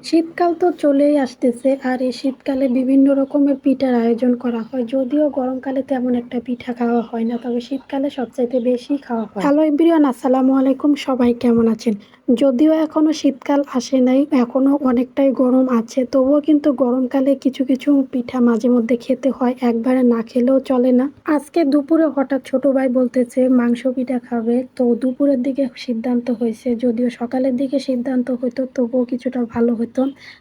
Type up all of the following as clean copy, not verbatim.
শীতকাল তো চলেই আসতেছে আর এই শীতকালে বিভিন্ন রকমের পিঠার আয়োজন করা হয়। যদিও গরমকালে তেমন একটা পিঠা খাওয়া হয় না, তবে শীতকালে সবচাইতে বেশি খাওয়া হয়। হ্যালো এভরিওয়ান, আসসালামু আলাইকুম। সবাই কেমন আছেন? যদিও এখনো শীতকাল আসে নাই, এখনো অনেকটাই গরম আছে, তবুও কিন্তু গরমকালে কিছু কিছু পিঠা মাঝে মধ্যে খেতে হয়, একবারে না খেলেও চলে না। আজকে দুপুরে হঠাৎ ছোট ভাই বলতেছে মাংস পিঠা খাবে, তো দুপুরের দিকে সিদ্ধান্ত হয়েছে। যদিও সকালের দিকে সিদ্ধান্ত হইতো তবুও কিছুটা ভালো হতো।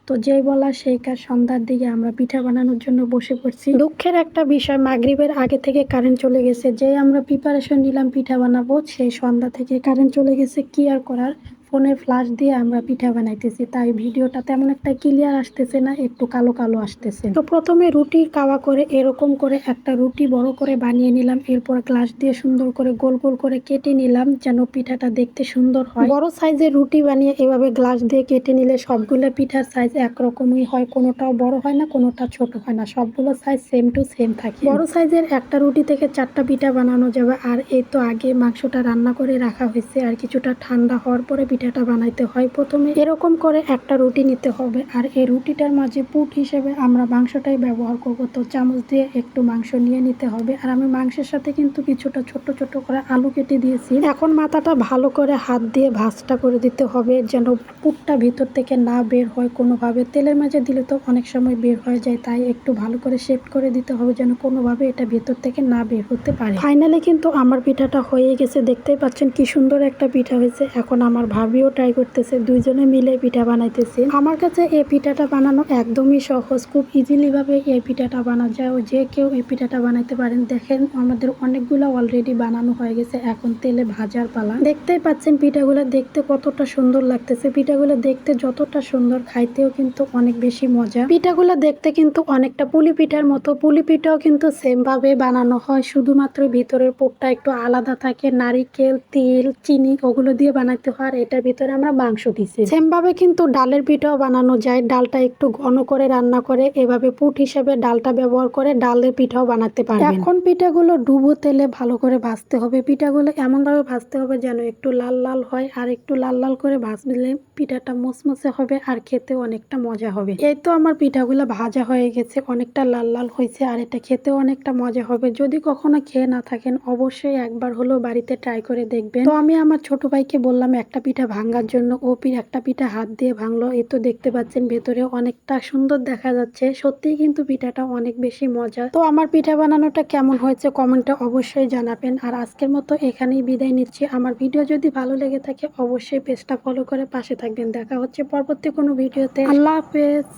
তো যেই বলা সেই কাজ, সন্ধ্যার দিকে আমরা পিঠা বানানোর জন্য বসে পড়ছি। দুঃখের একটা বিষয়, মাগরিবের আগে থেকে কারেন্ট চলে গেছে। যেই আমরা প্রিপারেশন নিলাম পিঠা বানাবো, সেই সন্ধ্যা থেকে কারেন্ট চলে গেছে। কি আর করার, ফোনের ফ্ল্যাশ দিয়ে আমরা পিঠা বানাইতেছি, তাই ভিডিওটা তেমন একটা ক্লিয়ার আসতেছে না, একটু কালো কালো আসতেছে। তো প্রথমে রুটি কাওয়া করে এরকম করে একটা রুটি বড় করে বানিয়ে নিলাম, এরপর গ্লাস দিয়ে সুন্দর করে গোল গোল করে কেটে নিলাম যেন পিঠাটা দেখতে সুন্দর হয়। বড় সাইজের রুটি বানিয়ে এভাবে গ্লাস দিয়ে কেটে নিলে সবগুলো পিঠার সাইজ একরকমই হয়, কোনোটাও বড় হয় না, কোনোটা ছোট হয় না, সবগুলো সাইজ সেম টু সেম থাকে। বড় সাইজের একটা রুটি থেকে 4টা পিঠা বানানো যাবে। আর এই তো আগে মাংসটা রান্না করে রাখা হয়েছে, আর কিছুটা ঠান্ডা হওয়ার পরে পিঠাটা বানাইতে হয়। প্রথমে এরকম করে একটা রুটি নিতে হবে, আর এই রুটিটার মাঝে পুট হিসেবে আমরা মাংসটাই ব্যবহার করব। তো চামচ দিয়ে একটু মাংস নিয়ে নিতে হবে, আর আমি মাংসের সাথে কিন্তু কিছুটা ছোট ছোট করে আলু কেটে দিয়েছি। এখন মাথাটা ভালো করে হাত দিয়ে ভাঁজটা করে দিতে হবে যেন পুটটা ভিতর থেকে না বের হয় কোনোভাবে। তেলের মাঝে দিলে তো অনেক সময় বের হয়ে যায়, তাই একটু ভালো করে শেপ করে দিতে হবে যেন কোনোভাবে এটা ভিতর থেকে না বের হতে পারে। ফাইনালি কিন্তু আমার পিঠাটা হয়ে গেছে, দেখতেই পাচ্ছেন কি সুন্দর একটা পিঠা হয়েছে। এখন আমার ভাবিও ট্রাই করতেছে, দুইজনে মিলে পিঠা বানাইতেছে। আমার কাছে এই পিঠাটা বানানো একদমই সহজ, খুব ইজিলি ভাবে এই পিঠাটা বানানো যায়, ও যে কেউ এই পিঠাটা বানাইতে পারেন। দেখেন আমাদের অনেকগুলো অলরেডি বানানো হয়ে গেছে, এখন তেলে ভাজার পালা। দেখতেই পাচ্ছেন পিঠাগুলো দেখতে কতটা সুন্দর লাগতেছে। পিঠাগুলো দেখতে যতটা সুন্দর, খাইতেও কিন্তু অনেক বেশি মজা। পিঠাগুলো দেখতে কিন্তু অনেকটা পুলি পিঠার মতো। পুলি পিঠাও কিন্তু সেম ভাবে বানানো হয়, শুধুমাত্র ভিতরের পুরটা একটু আলাদা থাকে। নারিকেল, তেল, চিনি ওগুলো দিয়ে বানাইতে হয়, আর এটার ভিতরে আমরা মাংস দিছি। সেম ভাবে কিন্তু ডালের পিঠাও বানানো যায়। ডালটা একটু ঘন করে রান্না করে এভাবে পুট হিসেবে ডালটা ব্যবহার করে ডালের পিঠাও বানাতে পারবেন। এখন পিঠাগুলো ডুবো তেলে ভালো করে ভাজতে হবে। পিঠাগুলো এমন ভাবে ভাজতে হবে যেন একটু লাল লাল হয়, আর একটু লাল লাল করে ভাজলে পিঠাটা মুসমুসে হবে আর খেতে অনেকটা মজা হবে। এই তো আমার পিঠাগুলো ভাজা হয়ে গেছে, অনেকটা লাল লাল হয়েছে, আর এটা খেতেও অনেকটা মজা হবে। যদি কখনো খেয়ে না থাকেন অবশ্যই একবার হলেও বাড়িতে ট্রাই করে দেখবেন। তো আমি আমার ছোট ভাইকে বললাম একটা পিঠা ভাঙার জন্য, ও একটা পিঠা হাত দিয়ে ভাঙলো। এই তো দেখতে পাচ্ছেন ভেতরে অনেকটা সুন্দর দেখা যাচ্ছে। সত্যিই কিন্তু পিঠাটা অনেক বেশি মজা। তো আমার পিঠা বানানোটা কেমন হয়েছে কমেন্টে অবশ্যই জানাবেন। আর আজকের মতো এখানেই বিদায় নিচ্ছি। আমার ভিডিও যদি ভালো লেগে থাকে অবশ্যই পেজটা ফলো করে পাশে থাকবেন। দেখা হচ্ছে পরবর্তী কোনো ভিডিওতে। আল্লাহ হাফেজ।